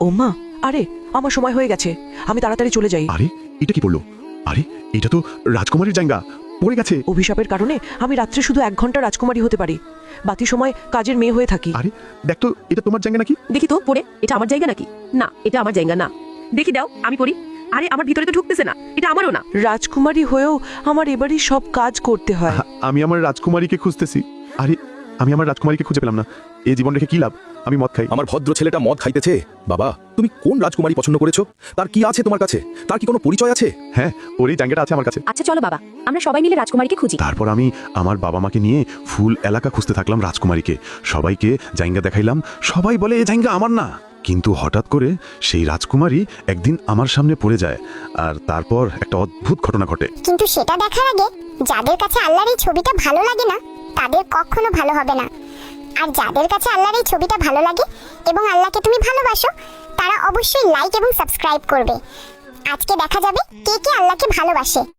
ও মা, আরে আমার সময় হয়ে গেছে, আমি তাড়াতাড়ি চলে যাই। আরে এটা কি পড়লো? আরে এটা তো রাজকুমারীর জাঙ্গা পড়ে গেছে। অভিশাপের কারণে আমি রাত্রে শুধু 1 ঘন্টা রাজকুমারী হতে পারি, বাকি সময় কাজের মেয়ে হয়ে থাকি। আরে দেখ তো, এটা তোমার জাঙ্গা নাকি? দেখি তো পড়ে, এটা আমার জায়গা নাকি? না, এটা আমার জায়গা না। দেখি দাও, আমি পড়ি। আরে আমার ভিতরে তো ঢুকতেছে না, এটা আমারও না। রাজকুমারী হয়েও আমার এবারই সব কাজ করতে হয়। আমি আমার রাজকুমারীকে খুঁজতেছি। আরে আমি আমার রাজকুমারীকে খুঁজে পেলাম না। এই জীবন রেখে কি লাভ? আমি মদ খাই। আমার ভদ্র ছেলেটা মদ খাইতেছে। বাবা, তুমি কোন রাজকুমারী পছন্দ করেছো? তার কি আছে তোমার কাছে? তার কি কোনো পরিচয় আছে? হ্যাঁ, ওর এই জাঙ্গাটা আছে আমার কাছে। আচ্ছা চলো বাবা, আমরা সবাই মিলে রাজকুমারীকে খুঁজি। তারপর আমি আমার বাবা মাকে নিয়ে ফুল এলাকা খুঁজতে থাকলাম রাজকুমারীকে। সবাইকে জাঙ্গা দেখাইলাম, সবাই বলে এই জাঙ্গা আমার না। কিন্তু হঠাৎ করে সেই রাজকুমারী একদিন আমার সামনে পড়ে যায়, আর তারপর একটা অদ্ভুত ঘটনা ঘটে। কিন্তু সেটা দেখার আগে যাদের কাছে আল্লাহর এই ছবিটা ভালো লাগে না তাদের কখনো ভালো হবে না, আর যাদের কাছে আল্লাহর এই ছবিটা ভালো লাগে এবং আল্লাহকে তুমি ভালোবাসো তারা অবশ্যই লাইক এবং সাবস্ক্রাইব করবে। আজকে দেখা যাবে কে কে আল্লাহকে ভালোবাসে।